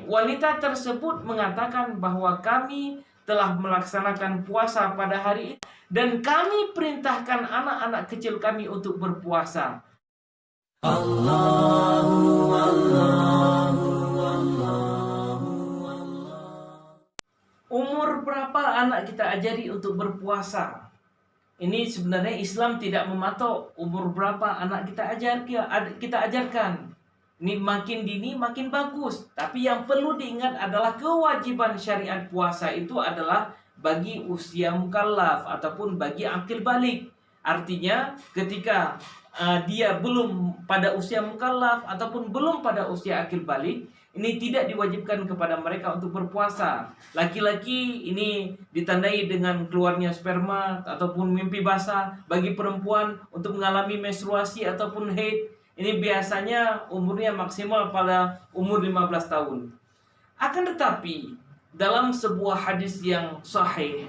wanita tersebut mengatakan bahwa kami telah melaksanakan puasa pada hari itu dan kami perintahkan anak-anak kecil kami untuk berpuasa. Allahu Allahu Allahu Allah. Umur berapa anak kita ajari untuk berpuasa? Ini sebenarnya Islam tidak mematok umur berapa anak kita ajarkan. Ini makin dini makin bagus. Tapi yang perlu diingat adalah kewajiban syariat puasa itu adalah bagi usia mukallaf ataupun bagi akil balik. Artinya ketika dia belum pada usia mukallaf ataupun belum pada usia akil balik, ini tidak diwajibkan kepada mereka untuk berpuasa. Laki-laki ini ditandai dengan keluarnya sperma ataupun mimpi basah. Bagi perempuan untuk mengalami menstruasi ataupun haid, ini biasanya umurnya maksimal pada umur 15 tahun. Akan tetapi dalam sebuah hadis yang sahih,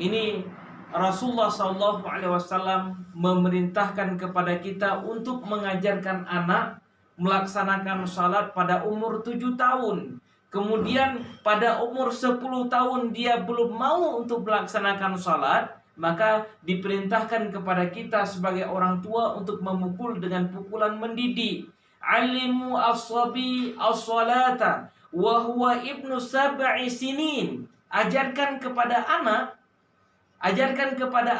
ini Rasulullah SAW memerintahkan kepada kita untuk mengajarkan anak melaksanakan salat pada umur 7 tahun. Kemudian pada umur 10 tahun dia belum mau untuk melaksanakan salat, maka diperintahkan kepada kita sebagai orang tua untuk memukul dengan pukulan mendidik. Alimu as-sabi as-salata wa huwa ibnu sab'i sinin. Ajarkan kepada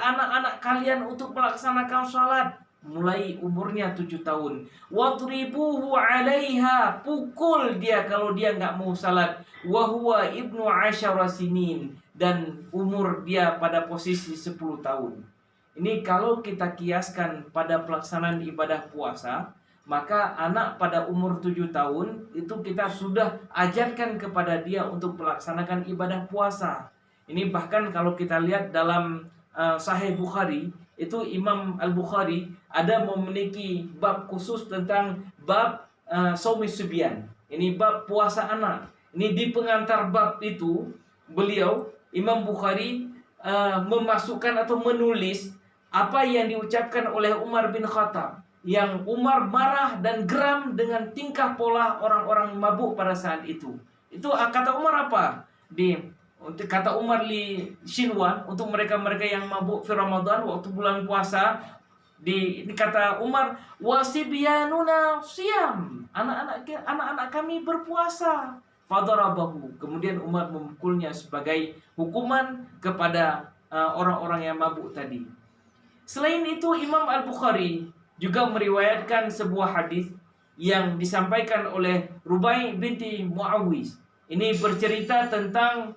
anak-anak kalian untuk melaksanakan salat mulai umurnya 7 tahun. Wadribuhu 'alaiha, pukul dia kalau dia enggak mau salat. Wa huwa ibnu 'asyara sinin, dan umur dia pada posisi 10 tahun. Ini kalau kita kiaskan pada pelaksanaan ibadah puasa, maka anak pada umur 7 tahun itu kita sudah ajarkan kepada dia untuk melaksanakan ibadah puasa. Ini bahkan kalau kita lihat dalam Sahih Bukhari, itu Imam Al-Bukhari ada memiliki bab khusus tentang bab Shaumi Subyan. Ini bab puasa anak. Ini di pengantar bab itu beliau Imam Bukhari memasukkan atau menulis apa yang diucapkan oleh Umar bin Khattab, yang Umar marah dan geram dengan tingkah pola orang-orang mabuk pada saat itu. Itu kata Umar apa? Kata Umar li Shinwan, untuk mereka-mereka yang mabuk di Ramadan waktu bulan puasa, kata Umar, wasibyanuna siyam, anak-anak kami berpuasa. Fadarabahu, kemudian Umar memukulnya sebagai hukuman kepada orang-orang yang mabuk tadi. Selain itu, Imam Al-Bukhari juga meriwayatkan sebuah hadis yang disampaikan oleh Rubai binti Muawiz. Ini bercerita tentang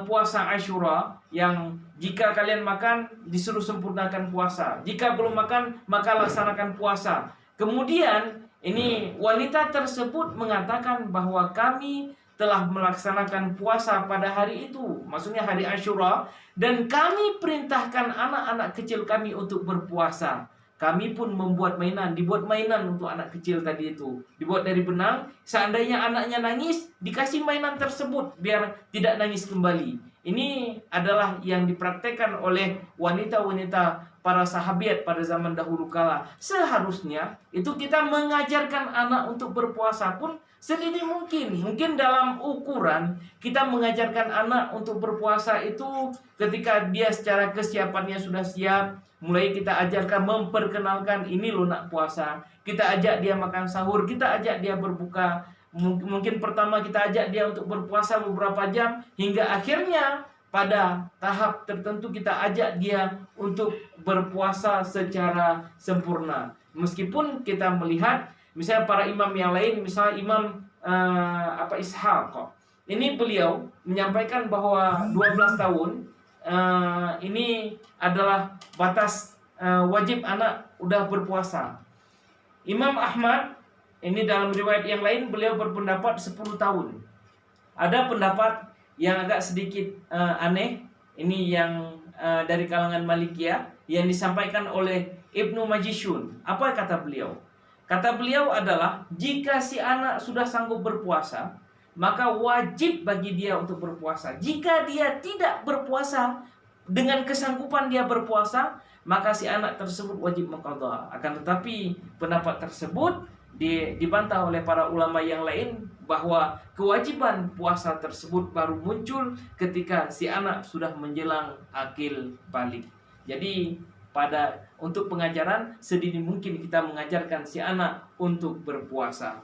puasa Ashura, yang jika kalian makan disuruh sempurnakan puasa, jika belum makan maka laksanakan puasa. Kemudian ini wanita tersebut mengatakan bahwa kami telah melaksanakan puasa pada hari itu, maksudnya hari Ashura, dan kami perintahkan anak-anak kecil kami untuk berpuasa. Kami pun dibuat mainan untuk anak kecil tadi itu. Dibuat dari benang, seandainya anaknya nangis, dikasih mainan tersebut biar tidak nangis kembali. Ini adalah yang dipraktekkan oleh wanita-wanita para sahabat pada zaman dahulu kala. Seharusnya itu kita mengajarkan anak untuk berpuasa pun sedini mungkin. Mungkin dalam ukuran kita mengajarkan anak untuk berpuasa itu ketika dia secara kesiapannya sudah siap. Mulai kita ajarkan, memperkenalkan, ini loh nak puasa. Kita ajak dia makan sahur, kita ajak dia berbuka. Mungkin pertama kita ajak dia untuk berpuasa beberapa jam, hingga akhirnya pada tahap tertentu kita ajak dia untuk berpuasa secara sempurna. Meskipun kita melihat misalnya para imam yang lain, misalnya Imam Ishaq, ini beliau menyampaikan bahwa 12 tahun ini adalah batas wajib anak udah berpuasa. Imam Ahmad, ini dalam riwayat yang lain beliau berpendapat 10 tahun. Ada pendapat yang agak sedikit aneh, ini yang dari kalangan Malikiyah, yang disampaikan oleh Ibnu Majishun. Apa kata beliau? Kata beliau adalah, jika si anak sudah sanggup berpuasa, maka wajib bagi dia untuk berpuasa. Jika dia tidak berpuasa, dengan kesanggupan dia berpuasa, maka si anak tersebut wajib mengqadha. Akan tetapi pendapat tersebut dibantah oleh para ulama yang lain bahwa kewajiban puasa tersebut baru muncul ketika si anak sudah menjelang akil balik. Jadi untuk pengajaran sedini mungkin kita mengajarkan si anak untuk berpuasa.